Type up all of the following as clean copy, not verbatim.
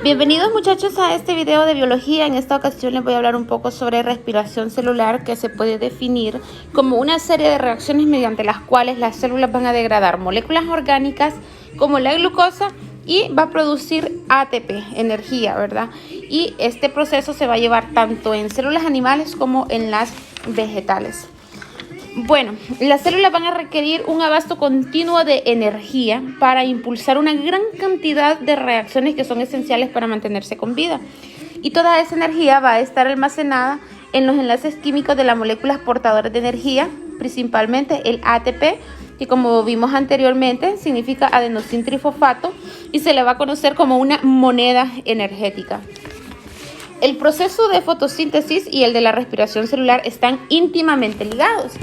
Bienvenidos muchachos a este video de biología. En esta ocasión les voy a hablar un poco sobre respiración celular, que se puede definir como una serie de reacciones mediante las cuales las células van a degradar moléculas orgánicas como la glucosa y va a producir ATP, energía, ¿verdad? Y este proceso se va a llevar tanto en células animales como en las vegetales. Bueno, las células van a requerir un abasto continuo de energía para impulsar una gran cantidad de reacciones que son esenciales para mantenerse con vida. Y toda esa energía va a estar almacenada en los enlaces químicos de las moléculas portadoras de energía, principalmente el ATP, que como vimos anteriormente significa adenosintrifosfato y se le va a conocer como una moneda energética. El proceso de fotosíntesis y el de la respiración celular están íntimamente ligados.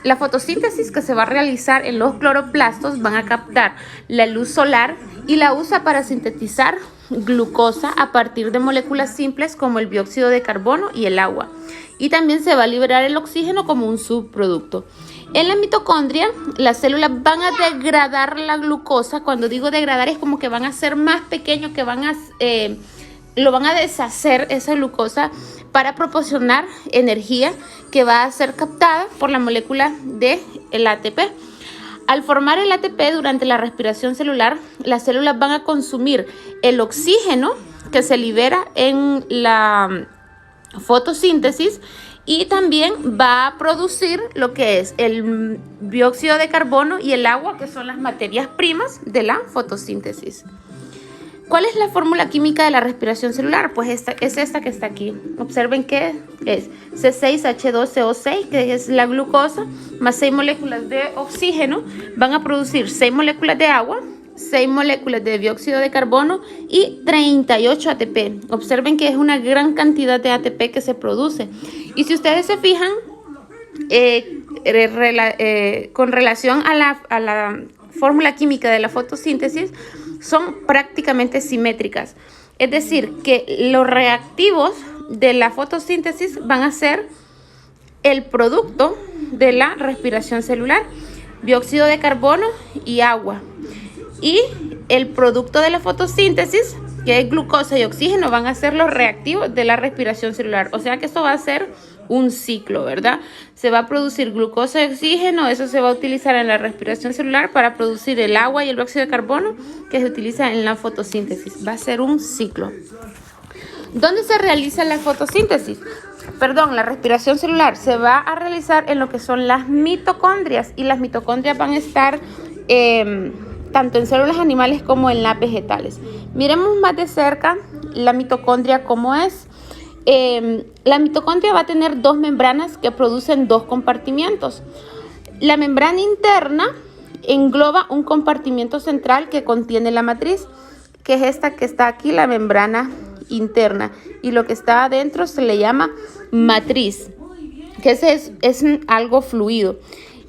La fotosíntesis que se va a realizar en los cloroplastos van a captar la luz solar y la usa para sintetizar glucosa a partir de moléculas simples como el dióxido de carbono y el agua. Y también se va a liberar el oxígeno como un subproducto. En la mitocondria, las células van a degradar la glucosa. Cuando digo degradar es como que van a ser más pequeños, que lo van a deshacer esa glucosa para proporcionar energía que va a ser captada por la molécula del ATP. Al formar el ATP durante la respiración celular, las células van a consumir el oxígeno que se libera en la fotosíntesis y también va a producir lo que es el dióxido de carbono y el agua, que son las materias primas de la fotosíntesis. ¿Cuál es la fórmula química de la respiración celular? Pues esta que está aquí. Observen que es C6H12O6, que es la glucosa, más 6 moléculas de oxígeno. Van a producir 6 moléculas de agua, 6 moléculas de dióxido de carbono y 38 ATP. Observen que es una gran cantidad de ATP que se produce. Y si ustedes se fijan, con relación a la fórmula química de la fotosíntesis, son prácticamente simétricas. Es decir, que los reactivos de la fotosíntesis van a ser el producto de la respiración celular, dióxido de carbono y agua. Y el producto de la fotosíntesis, que es glucosa y oxígeno, van a ser los reactivos de la respiración celular. O sea que esto va a ser un ciclo, ¿verdad? Se va a producir glucosa y oxígeno, eso se va a utilizar en la respiración celular para producir el agua y el dióxido de carbono que se utiliza en la fotosíntesis. Va a ser un ciclo. ¿Dónde se realiza la fotosíntesis? La respiración celular se va a realizar en lo que son las mitocondrias, y las mitocondrias van a estar tanto en células animales como en las vegetales. Miremos más de cerca la mitocondria, cómo es. La mitocondria va a tener dos membranas que producen dos compartimientos. La membrana interna engloba un compartimiento central que contiene la matriz, que es esta que está aquí, la membrana interna, y lo que está adentro se le llama matriz, que es algo fluido.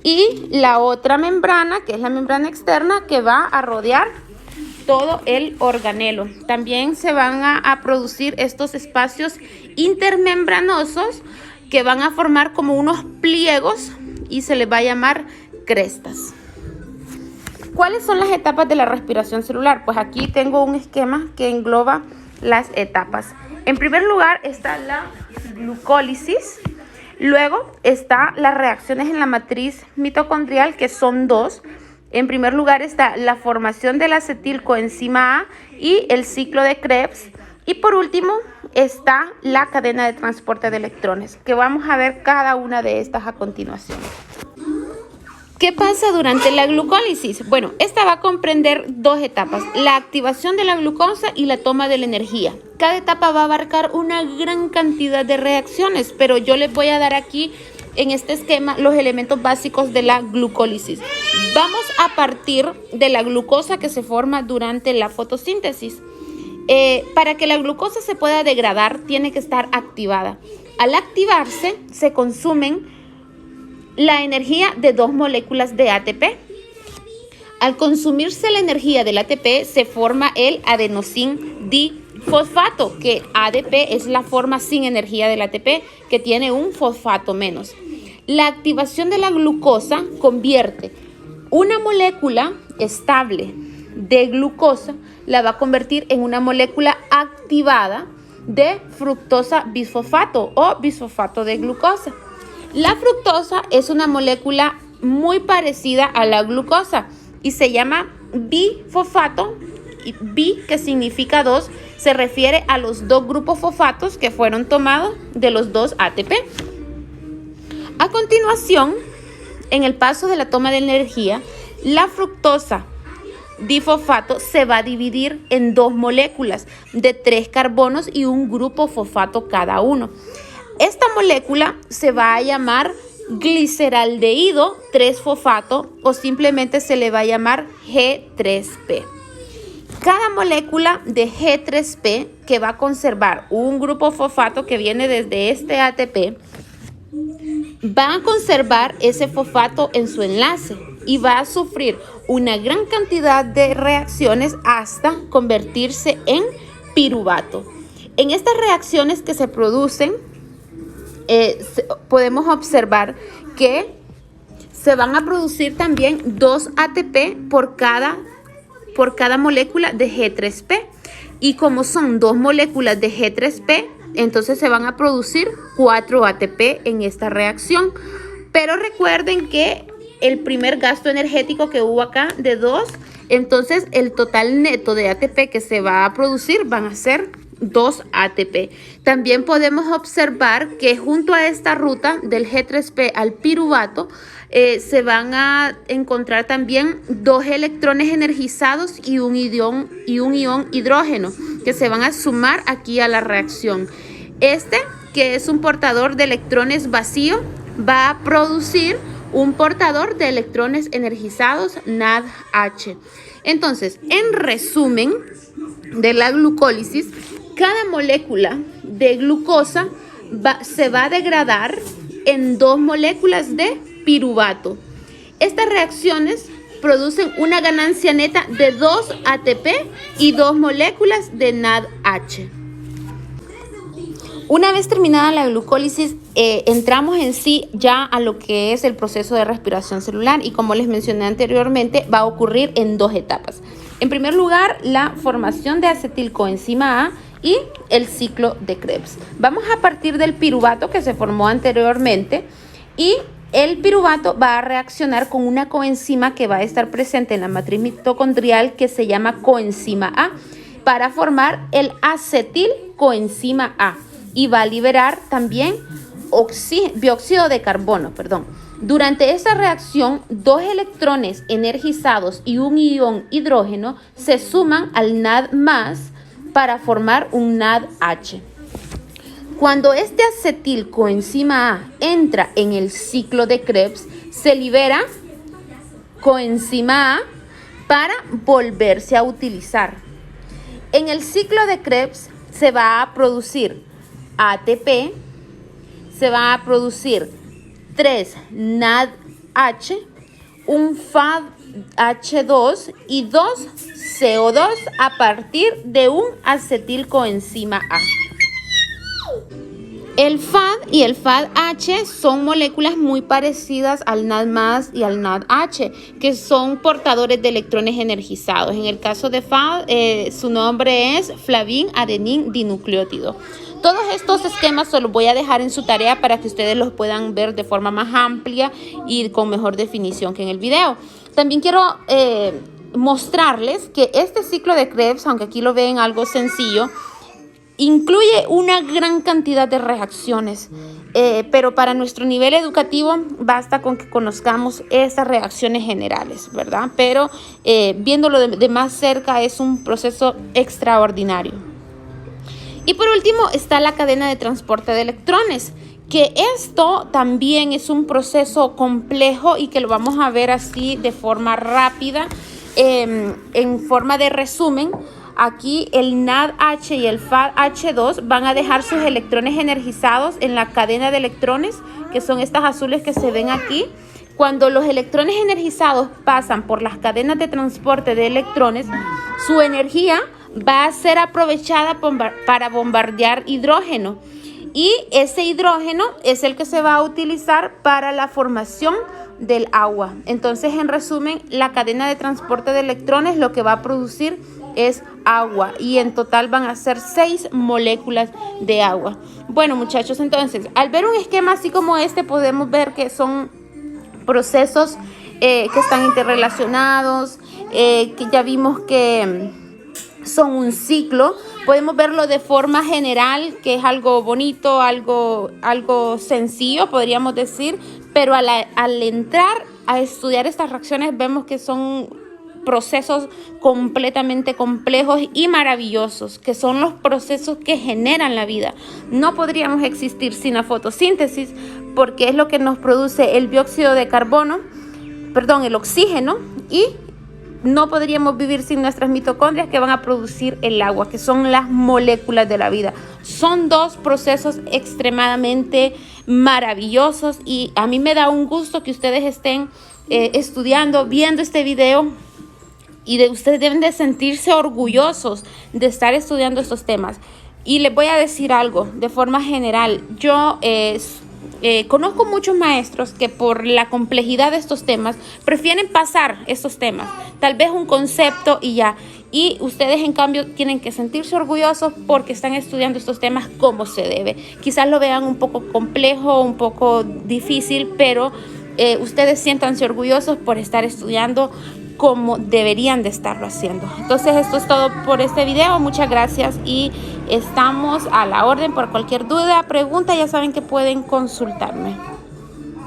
Y la otra membrana, que es la membrana externa, que va a rodear todo el organelo. También se van a producir estos espacios intermembranosos que van a formar como unos pliegos y se les va a llamar crestas. ¿Cuáles son las etapas de la respiración celular? Pues aquí tengo un esquema que engloba las etapas. En primer lugar está la glucólisis. Luego está las reacciones en la matriz mitocondrial, que son dos. En primer lugar está la formación de la acetilcoenzima A y el ciclo de Krebs. Y por último está la cadena de transporte de electrones, que vamos a ver cada una de estas a continuación. ¿Qué pasa durante la glucólisis? Bueno, esta va a comprender dos etapas: la activación de la glucosa y la toma de la energía. Cada etapa va a abarcar una gran cantidad de reacciones, pero yo les voy a dar aquí en este esquema los elementos básicos de la glucólisis. Vamos a partir de la glucosa que se forma durante la fotosíntesis. Para que la glucosa se pueda degradar, tiene que estar activada. Al activarse, se consumen la energía de dos moléculas de ATP. Al consumirse la energía del ATP, se forma el adenosin difosfato, que ADP es la forma sin energía del ATP, que tiene un fosfato menos. La activación de la glucosa convierte una molécula estable de glucosa la va a convertir en una molécula activada de fructosa bisfosfato o bisfosfato de glucosa. La fructosa es una molécula muy parecida a la glucosa y se llama bifosfato. Bi, que significa 2, se refiere a los 2 grupos fosfatos que fueron tomados de los 2 ATP. A continuación, en el paso de la toma de energía, la fructosa difosfato se va a dividir en 2 moléculas de 3 carbonos y un grupo fosfato cada uno. Esta molécula se va a llamar gliceraldehído 3-fosfato o simplemente se le va a llamar G3P. Cada molécula de G3P que va a conservar un grupo fosfato que viene desde este ATP va a conservar ese fosfato en su enlace y va a sufrir una gran cantidad de reacciones hasta convertirse en piruvato. En estas reacciones que se producen, podemos observar que se van a producir también 2 ATP por cada molécula de G3P. Y como son 2 moléculas de G3P, entonces se van a producir 4 ATP en esta reacción. Pero recuerden que el primer gasto energético que hubo acá de 2, entonces el total neto de ATP que se va a producir van a ser 2 ATP. También podemos observar que junto a esta ruta del G3P al piruvato se van a encontrar también 2 electrones energizados y un ion hidrógeno que se van a sumar aquí a la reacción. Este, que es un portador de electrones vacío, va a producir un portador de electrones energizados NADH. Entonces, en resumen de la glucólisis, cada molécula de glucosa se va a degradar en 2 moléculas de piruvato. Estas reacciones producen una ganancia neta de 2 ATP y 2 moléculas de NADH. Una vez terminada la glucólisis, entramos en sí ya a lo que es el proceso de respiración celular y como les mencioné anteriormente, va a ocurrir en 2 etapas. En primer lugar, la formación de acetilcoenzima A y el ciclo de Krebs. Vamos a partir del piruvato que se formó anteriormente y el piruvato va a reaccionar con una coenzima que va a estar presente en la matriz mitocondrial que se llama coenzima A para formar el acetilcoenzima A y va a liberar también dióxido de carbono. Durante esta reacción, 2 electrones energizados y un ion hidrógeno se suman al NAD+ para formar un NADH. Cuando este acetilcoenzima A entra en el ciclo de Krebs, se libera coenzima A para volverse a utilizar. En el ciclo de Krebs se va a producir ATP, se va a producir 3 NADH, un FADH2 y 2 CO2 a partir de un acetilcoenzima A. El FAD y el FADH son moléculas muy parecidas al NAD+ y al NADH, que son portadores de electrones energizados. En el caso de FAD, su nombre es flavin adenin dinucleótido. Todos estos esquemas se los voy a dejar en su tarea para que ustedes los puedan ver de forma más amplia y con mejor definición que en el video. También quiero mostrarles que este ciclo de Krebs, aunque aquí lo ven algo sencillo, incluye una gran cantidad de reacciones, pero para nuestro nivel educativo basta con que conozcamos estas reacciones generales, ¿verdad? Pero viéndolo de más cerca es un proceso extraordinario. Y por último está la cadena de transporte de electrones, que esto también es un proceso complejo y que lo vamos a ver así de forma rápida, en forma de resumen. Aquí el NADH y el FADH2 van a dejar sus electrones energizados en la cadena de electrones, que son estas azules que se ven aquí. Cuando los electrones energizados pasan por las cadenas de transporte de electrones, su energía va a ser aprovechada para bombardear hidrógeno. Y ese hidrógeno es el que se va a utilizar para la formación del agua. Entonces, en resumen, la cadena de transporte de electrones lo que va a producir es agua y en total van a ser 6 moléculas de agua. Bueno, muchachos, entonces al ver un esquema así como este podemos ver que son procesos que están interrelacionados, que ya vimos que son un ciclo. Podemos verlo de forma general, que es algo bonito, algo sencillo, podríamos decir, pero al entrar a estudiar estas reacciones vemos que son procesos completamente complejos y maravillosos, que son los procesos que generan la vida. No podríamos existir sin la fotosíntesis, porque es lo que nos produce el dióxido de carbono, el oxígeno, y no podríamos vivir sin nuestras mitocondrias, que van a producir el agua, que son las moléculas de la vida. Son dos procesos extremadamente maravillosos y a mí me da un gusto que ustedes estén estudiando, viendo este video, y ustedes deben de sentirse orgullosos de estar estudiando estos temas. Y les voy a decir algo de forma general. Yo conozco muchos maestros que por la complejidad de estos temas prefieren pasar estos temas, tal vez un concepto y ya. Y ustedes en cambio tienen que sentirse orgullosos porque están estudiando estos temas como se debe. Quizás lo vean un poco complejo, un poco difícil, pero ustedes siéntanse orgullosos por estar estudiando como deberían de estarlo haciendo. Entonces esto es todo por este video. Muchas gracias y estamos a la orden. Por cualquier duda, pregunta, ya saben que pueden consultarme.